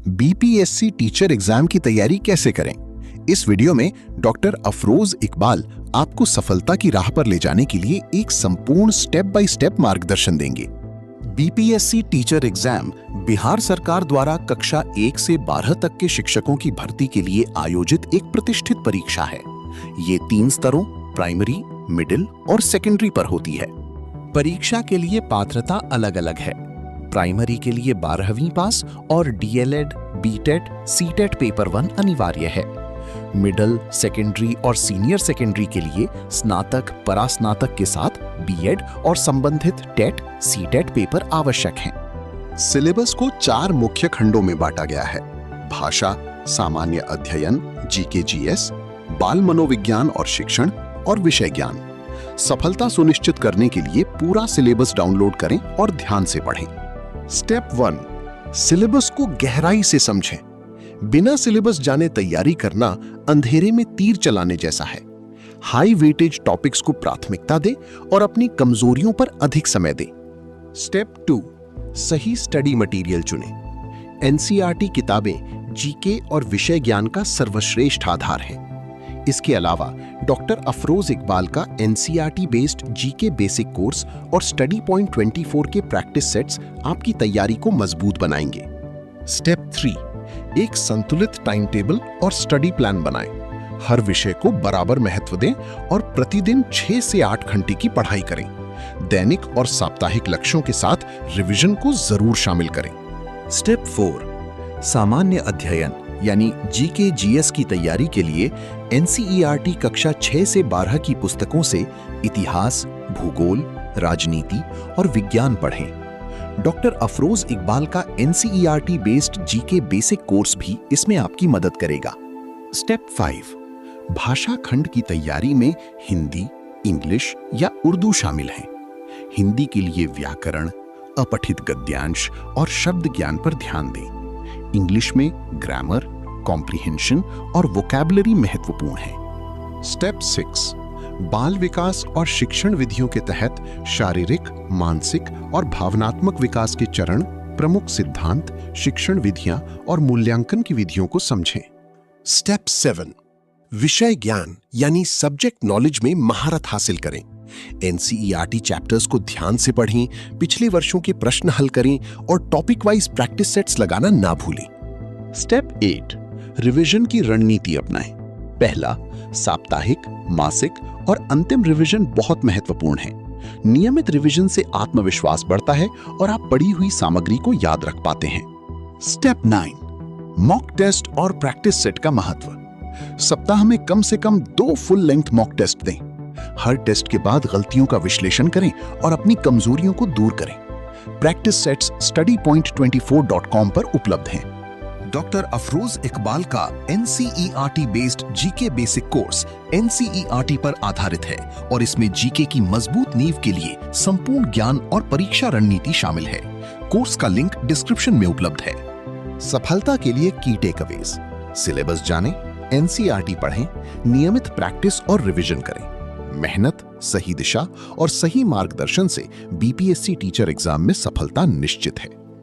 BPSC teacher exam की तैयारी कैसे करें। इस वीडियो में डॉक्टर अफरोज इकबाल आपको सफलता की राह पर ले जाने के लिए एक संपूर्ण स्टेप बाय स्टेप मार्गदर्शन देंगे। बीपीएससी टीचर एग्जाम बिहार सरकार द्वारा कक्षा 1 से 12 तक के शिक्षकों की भर्ती के लिए आयोजित एक प्रतिष्ठित परीक्षा है। ये 3 स्तरों प्राइमरी, मिडिल और सेकेंडरी पर होती है। परीक्षा के लिए पात्रता अलग अलग है। प्राइमरी के लिए 12वीं पास और डीएलएड, बीटेट, सीटेट पेपर 1 अनिवार्य है। मिडिल, सेकेंडरी और सीनियर सेकेंडरी के लिए स्नातक, परास्नातक के साथ बीएड और संबंधित टेट, सीटेट पेपर आवश्यक हैं। सिलेबस को 4 मुख्य खंडों में बांटा गया है: भाषा, सामान्य अध्ययन, जीके जीएस, बाल मनोविज्ञान और शिक्षण और विषय ज्ञान। सफलता सुनिश्चित करने के लिए पूरा सिलेबस डाउनलोड करें और ध्यान से पढ़ें। स्टेप 1, सिलेबस को गहराई से समझें। बिना सिलेबस जाने तैयारी करना अंधेरे में तीर चलाने जैसा है। हाई वेटेज टॉपिक्स को प्राथमिकता दें और अपनी कमजोरियों पर अधिक समय दें। स्टेप 2, सही स्टडी मटेरियल चुनें। एनसीईआरटी किताबें जीके और विषय ज्ञान का सर्वश्रेष्ठ आधार हैं। इसके अलावा डॉक्टर अफरोज इकबाल का NCERT based GK basic course और स्टडी पॉइंट 24 के प्रैक्टिस सेट्स आपकी तैयारी को मजबूत बनाएंगे। स्टेप 3, एक संतुलित टाइम टेबल और स्टडी प्लान बनाएं। हर विषय को बराबर महत्व दें और प्रतिदिन 6 से 8 घंटे की पढ़ाई करें। दैनिक और साप्ताहिक लक्ष्यों के साथ रिवीजन को जरूर शामिल करें। स्टेप 4, सामान्य अध्ययन यानी जीके जीएस की तैयारी के लिए एनसीईआरटी कक्षा 6 से 12 की पुस्तकों से इतिहास, भूगोल, राजनीति और विज्ञान पढ़ें। डॉक्टर अफरोज इकबाल का NCERT based GK basic course भी इसमें आपकी मदद करेगा। स्टेप 5, भाषा खंड की तैयारी में हिंदी, इंग्लिश या उर्दू शामिल हैं। हिंदी के लिए व्याकरण, अपठित गद्यांश और शब्द ज्ञान पर ध्यान दें। इंग्लिश में ग्रामर, कॉम्प्रिहेंशन और वोकैबुलरी महत्वपूर्ण है। स्टेप 6, बाल विकास और शिक्षण विधियों के तहत शारीरिक, मानसिक और भावनात्मक विकास के चरण, प्रमुख सिद्धांत, शिक्षण विधियां और मूल्यांकन की विधियों को समझें। स्टेप 7, विषय ज्ञान यानी सब्जेक्ट नॉलेज में महारत हासिल करें। एनसीईआरटी चैप्टर्स को ध्यान से पढ़ें, पिछले वर्षों के प्रश्न हल करें और टॉपिक वाइज प्रैक्टिस सेट्स लगाना ना भूलें। स्टेप 8, रिवीजन की रणनीति अपनाएं। पहला, साप्ताहिक, मासिक और अंतिम रिवीजन बहुत महत्वपूर्ण है। नियमित रिवीजन से आत्मविश्वास बढ़ता है और आप पढ़ी हुई सामग्री को याद रख पाते हैं। स्टेप 9, मॉक टेस्ट और प्रैक्टिस सेट का महत्व। सप्ताह में कम से कम 2 फुल लेंथ मॉक टेस्ट दें। हर टेस्ट के बाद गलतियों का विश्लेषण करें और अपनी कमजोरियों को दूर करें। प्रैक्टिस सेट्स studypoint24.com पर उपलब्ध हैं। डॉक्टर अफरोज इकबाल का NCERT based GK basic course NCERT पर आधारित है और इसमें जीके की मजबूत नींव के लिए संपूर्ण ज्ञान और परीक्षा रणनीति शामिल है। कोर्स का लिंक डिस्क्रिप्शन में उपलब्ध है। सफलता के लिए की टेकअवेज: सिलेबस जानें, एनसीईआरटी पढ़ें, नियमित प्रैक्टिस और रिवीजन करें। मेहनत, सही दिशा और सही मार्गदर्शन से बीपीएससी टीचर एग्जाम में सफलता निश्चित है।